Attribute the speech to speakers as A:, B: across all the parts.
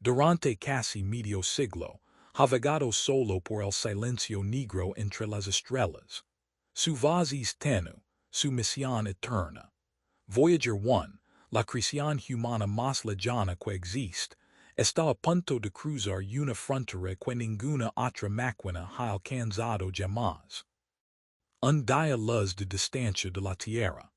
A: Durante casi medio siglo, havegado solo por el silencio negro entre las estrellas. Su vazis tenu, su misión eterna. Voyager 1, la creación humana más lejana que existe, está a punto de cruzar una frontera que ninguna otra máquina ha alcanzado jamás. Un día luz de distancia de la Tierra.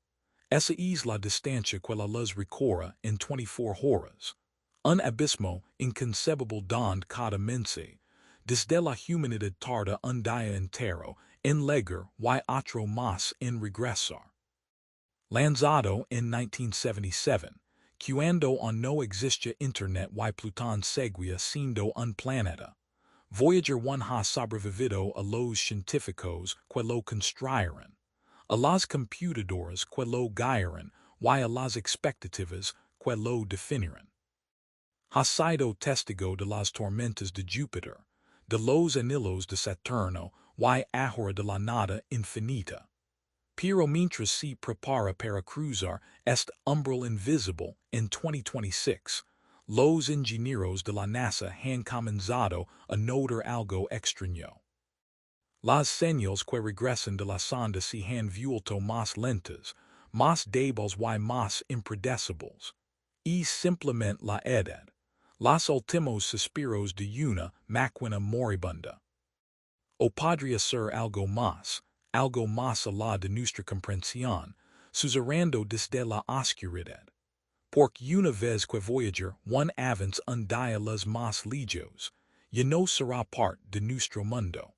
A: Esa es la distancia que la luz recorre en 24 horas. Un abismo inconcebible donde cada mensaje, desde la humanidad tarda un día entero en llegar y otro más en regresar. Lanzado en 1977, cuando aún no existía Internet y Plutón seguía siendo un planeta. Voyager 1 ha sobrevivido a los científicos que lo construyeron, a las computadoras que lo guiaron y a las expectativas que lo definieron. Ha sido testigo de las tormentas de Júpiter, de los anillos de Saturno y ahora de la nada infinita. Pero mientras se prepara para cruzar este umbral invisible en 2026, los ingenieros de la NASA han comenzado a notar algo extraño. Las señales que regresan de la sonda se han vuelto más lentas, más débiles y más impredecibles. Y simplemente la edad. Los últimos suspiros de una máquina moribunda. O podría ser algo más allá de nuestra comprensión, susurrando desde la oscuridad. Porque una vez que Voyager 1 avance un día los más lejos, ya no será parte de nuestro mundo.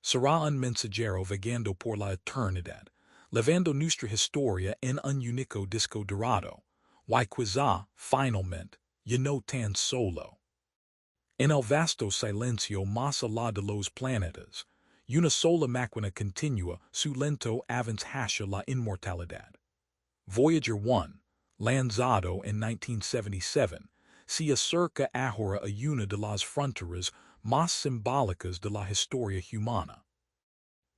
A: Será un mensajero vagando por la eternidad, levando nuestra historia en un único disco dorado, y quizá, finalmente, ya no tan solo. En el vasto silencio más allá de los planetas, una sola máquina continúa su lento avance hacia la inmortalidad. Voyager 1, lanzado en 1977, se acerca ahora a una de las fronteras más simbólicas de la historia humana.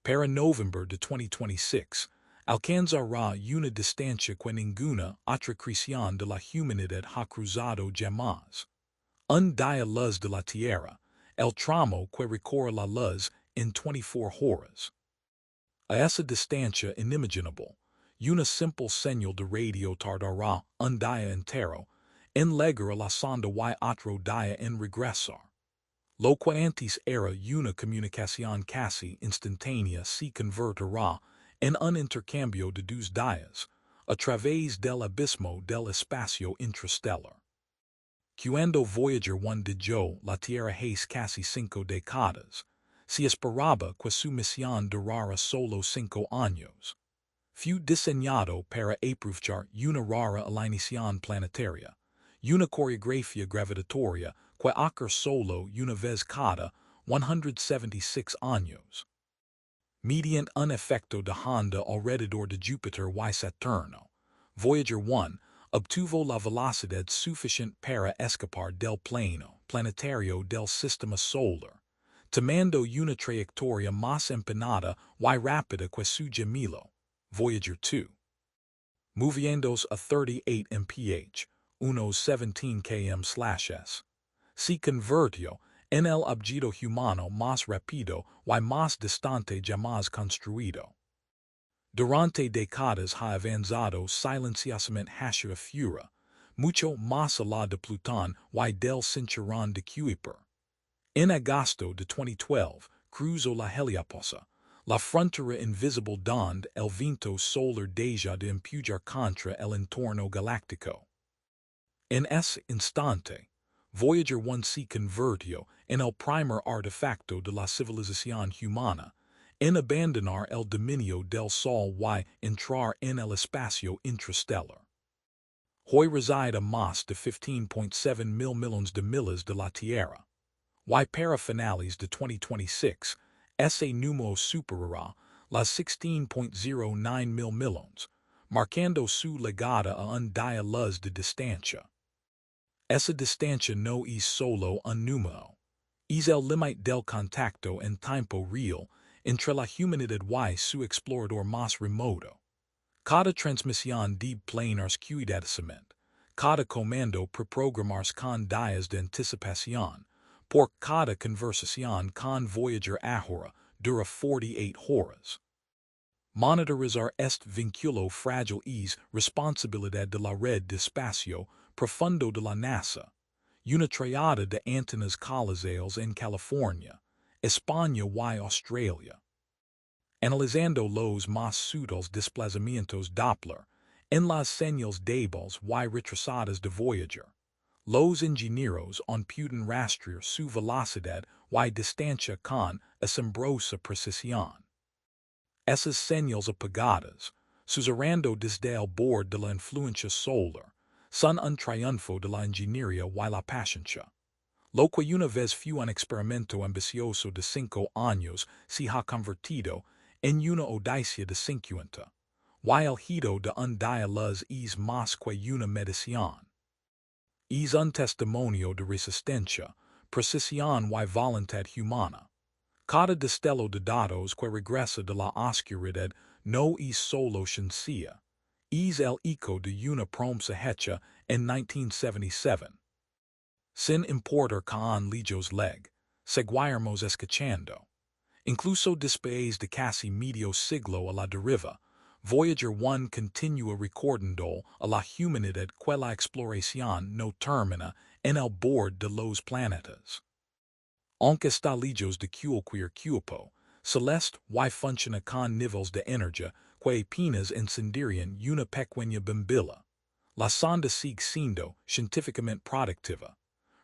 A: Para noviembre de 2026, alcanzará una distancia que ninguna otra creación de la humanidad ha cruzado jamás. Un día luz de la Tierra, el tramo que recorre la luz en 24 horas. A esa distancia inimaginable, una simple señal de radio tardará un día entero en llegar a la sonda y otro día en regresar. Lo que antes era una comunicación casi instantánea se convertirá en un intercambio de 2 días, a través del abismo del espacio interstellar. Cuando Voyager 1 dejó la Tierra hace casi 5 décadas, se esperaba que su misión durara solo 5 años. Fue diseñado para aprovechar una rara alineación planetaria, una coreografía gravitatoria que ocurre solo una vez cada 176 años. Mediante un efecto de onda alrededor de Júpiter y Saturno, Voyager 1 obtuvo la velocidad suficiente para escapar del plano planetario del sistema solar, tomando una trayectoria más empinada y rápida que su gemelo, Voyager 2. Moviéndose a 38 mph, unos 17 km/s, se convirtió en el objeto humano más rápido y más distante jamás construido. Durante décadas ha avanzado silenciosamente hacia afuera, mucho más allá de Plutón y del cinturón de Kuiper. En agosto de 2012, cruzó la helioposa, la frontera invisible donde el viento solar deja de empujar contra el entorno galáctico. En ese instante, Voyager 1 se convirtió en el primer artefacto de la civilización humana en abandonar el dominio del Sol y entrar en el espacio interstellar. Hoy reside a más de 15.7 mil millones de millas de la Tierra. Y para finales de 2026, ese número superará las 16.09 mil millones, marcando su llegada a un día luz de distancia. Esa distancia no es solo un número, es el límite del contacto en tiempo real entre la humanidad y su explorador más remoto. Cada transmisión debe planearse cuidadosamente, cada comando para programar con días de anticipación, por cada conversación con Voyager ahora dura 48 horas. Monitorizar este vínculo frágil es responsabilidad de la red de espacio profundo de la NASA, una triada de antenas coliseales en California, España y Australia. Analizando los más sutiles desplazamientos Doppler en las señales débiles y retrasadas de Voyager, los ingenieros pueden rastrear su velocidad y distancia con asombrosa precisión. Esas señales apagadas, susurrando desde el borde de la influencia solar, son un triunfo de la ingeniería y la paciencia. Lo que una vez fue un experimento ambicioso de 5 años se ha convertido en una odisea de 50, y el giro de un día luz es más que una medición. Es un testimonio de resistencia, precisión y voluntad humana. Cada destello de datos que regresa de la oscuridad no es solo ciencia, es el eco de una promesa hecha en 1977. Sin importar con lejos leg, seguiremos escuchando. Incluso después de casi medio siglo a la deriva, Voyager 1 continúa recordando a la humanidad que la exploración no termina en el borde de los planetas. Aunque está lejos de cualquier cuerpo celeste y funciona con niveles de energía que apenas encenderían una pequeña bombilla, la sonda sigue siendo científicamente productiva,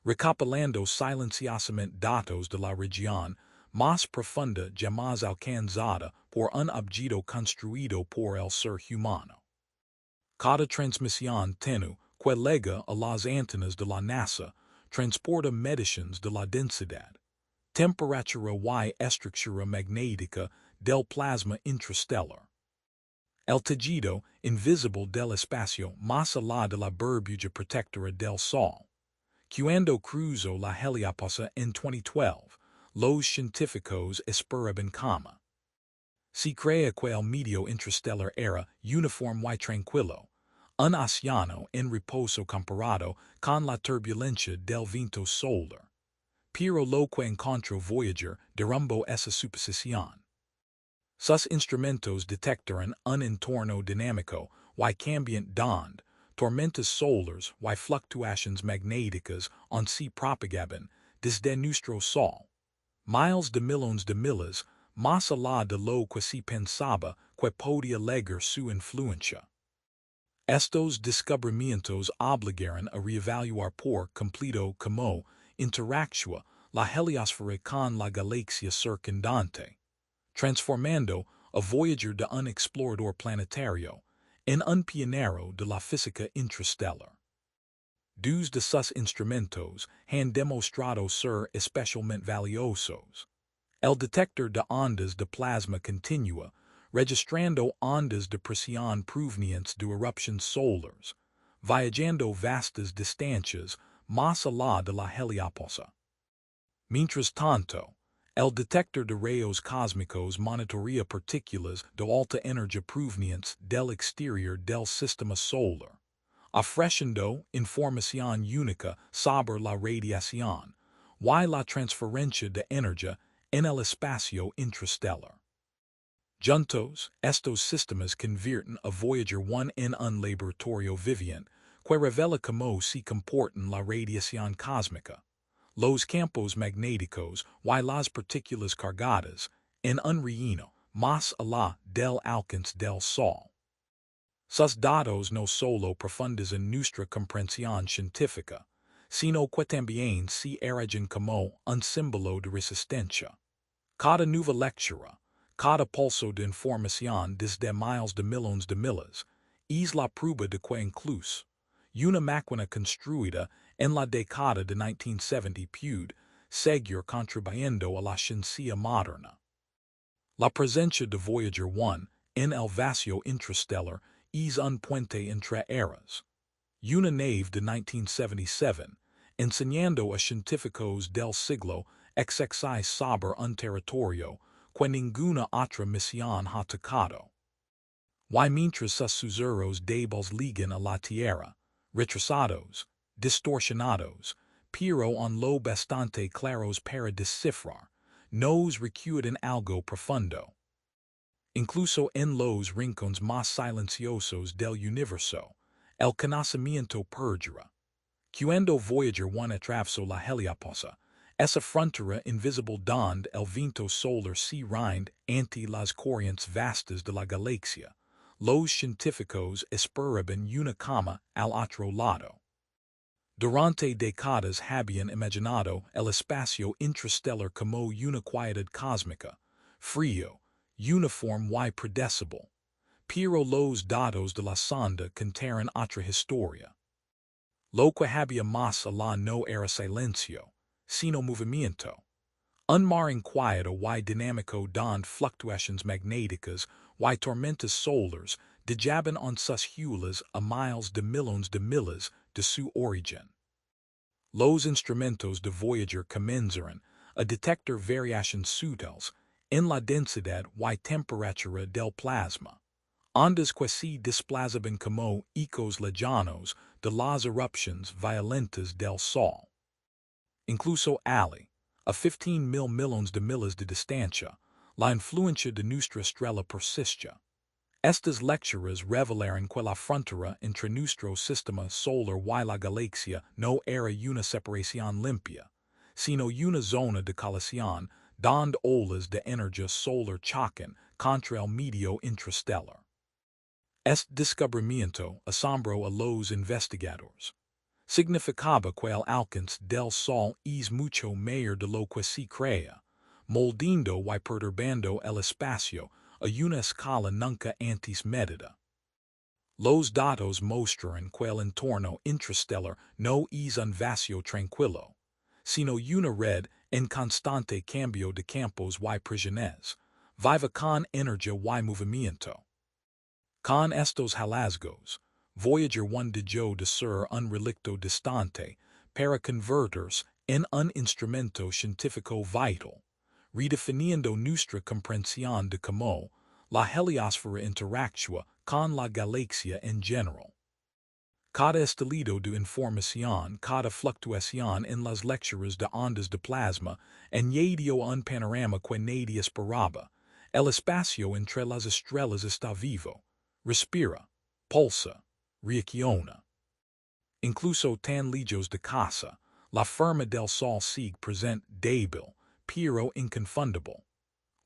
A: recopilando silenciosamente datos de la región más profunda jamás alcanzada por un objeto construido por el ser humano. Cada transmisión tenue que lega a las antenas de la NASA transporta mediciones de la densidad, temperatura y estructura magnética del plasma intrastellar. El tejido invisible del espacio más allá de la burbuja protectora del Sol. Cuando cruzó la heliopausa en 2012, los científicos esperaban cama. Se crea que el medio intrastellar era uniforme y tranquilo, un océano en reposo comparado con la turbulencia del viento solar. Pero lo que encontró Voyager derrumbó esa suposición. Sus instrumentos detectaron un entorno dinámico y cambiante donde tormentas solares y fluctuaciones magnéticas se propagaban desde nuestro Sol, miles de miles más allá de lo que se pensaba que podía legar su influencia. Estos descubrimientos obligaron a reevaluar por completo cómo interactúa la heliosfera con la galaxia circundante, transformando a Voyager de un explorador planetario en un pionero de la física intrastellar. Dos de sus instrumentos han demostrado ser especialmente valiosos. El detector de ondas de plasma continua, registrando ondas de presión provenientes de erupciones solares, viajando vastas distancias más allá de la heliopausa. Mientras tanto, el detector de rayos cósmicos monitorea partículas de alta energía provenientes del exterior del sistema solar, ofreciendo información única sobre la radiación y la transferencia de energía en el espacio intrastellar. Juntos, estos sistemas convierten a Voyager 1 en un laboratorio viviente que revela cómo se comportan la radiación cósmica, los campos magnéticos y las partículas cargadas en un reino más allá del alcance del Sol. Sus datos no solo profundizan nuestra comprensión científica, sino que también se erigen como un símbolo de resistencia. Cada nueva lectura, cada pulso de información desde miles de miles, es la prueba de que incluso una máquina construida en la década de 1970 puede seguir contribuyendo a la ciencia moderna. La presencia de Voyager 1 en el vacío intrastellar es un puente entre eras. Una nave de 1977, enseñando a científicos del siglo XX sobre un territorio que ninguna otra misión ha tocado. Y mientras sus susurros débiles ligan a la Tierra, retrasados, distorsionados, pero en lo bastante claros para descifrar, nos recuerdan algo profundo. Incluso en los rincones más silenciosos del universo, el conocimiento perdura. Cuando Voyager 1 atravesó la heliopausa, esa frontera invisible donde el viento solar se rinde ante las corrientes vastas de la galaxia, los científicos esperaban una cama al otro lado. Durante décadas habían imaginado el espacio interstellar como una quietud cósmica, frío, uniforme y predecible, pero los datos de la sonda contaron otra historia. Lo que había más allá no era silencio, sino movimiento. Un mar inquieto y dinámico donde fluctuaciones magnéticas y tormentas solares dejaban en sus huelas a miles de miles de su origen. Los instrumentos de Voyager comenzaron a detectar variaciones sutiles en la densidad y temperatura del plasma, ondas que se desplazaban como ecos lejanos de las erupciones violentas del Sol. Incluso a 15,000 millones de miles de distancia, la influencia de nuestra estrella persiste. Estas lecturas revelaron que la frontera entre nuestro sistema solar y la galaxia no era una separación limpia, sino una zona de colisión donde olas de energía solar chocan contra el medio interestelar. Este descubrimiento asombró a los investigadores. Significaba que el alcance del Sol es mucho mayor de lo que se creía, moldeando y perturbando el espacio a una escala nunca antes medida. Los datos mostraron que el entorno interstellar no es un vacío tranquilo, sino una red en constante cambio de campos y prisiones, viva con energía y movimiento. Con estos hallazgos, Voyager 1 dejó de ser un relicto distante para convertirse en un instrumento científico vital, redefiniendo nuestra comprensión de cómo la heliosfera interactúa con la galaxia en general. Cada estilo de información, cada fluctuación en las lecturas de ondas de plasma añadió un panorama que nadie esperaba. El espacio entre las estrellas está vivo, respira, pulsa, reacciona. Incluso tan lejos de casa, la forma del Sol sigue presente débil, pero inconfundible.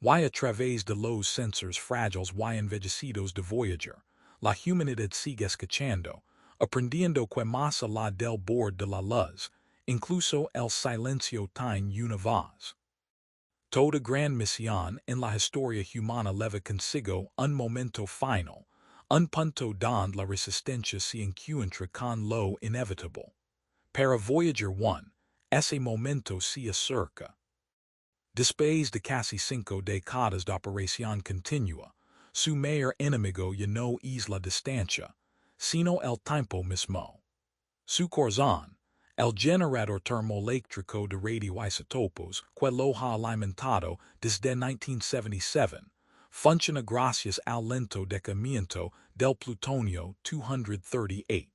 A: Y a través de los sensores frágiles y envejecidos de Voyager, la humanidad sigue escuchando, aprendiendo que más allá del borde de la luz, incluso el silencio tiene una voz. Toda gran misión en la historia humana lleva consigo un momento final, un punto donde la resistencia se encuentra con lo inevitable. Para Voyager 1, ese momento se acerca. Después de casi 5 décadas de operación continua, su mayor enemigo ya no es la distancia, sino el tiempo mismo. Su corazón, el generador termoeléctrico de radioisótopos que lo ha alimentado desde 1977, funciona gracias al lento decaimiento del plutonio 238.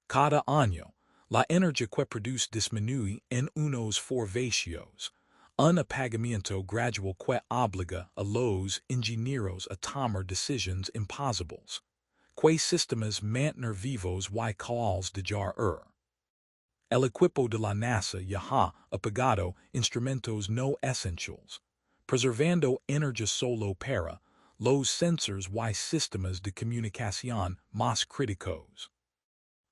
A: Cada año, la energía que produce disminuye en unos 4 vatios, un apagamiento gradual que obliga a los ingenieros a tomar decisiones imposibles, que sistemas mantener vivos y cuales dejar ir. El equipo de la NASA ya ha apagado instrumentos no esenciales, preservando energía solo para los sensores y sistemas de comunicación más críticos.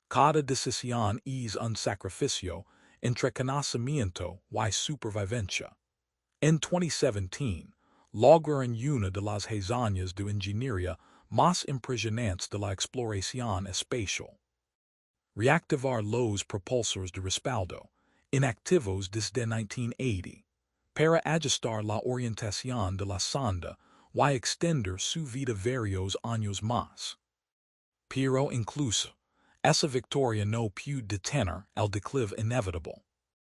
A: Cada decisión es un sacrificio entre conocimiento y supervivencia. En 2017, lograron una de las hazañas de ingeniería más impresionantes de la exploración espacial. Reactivar los propulsores de respaldo, inactivos desde 1980, para ajustar la orientación de la sonda y extender su vida varios años más. Pero incluso, esa victoria no pudo detener el declive inevitable.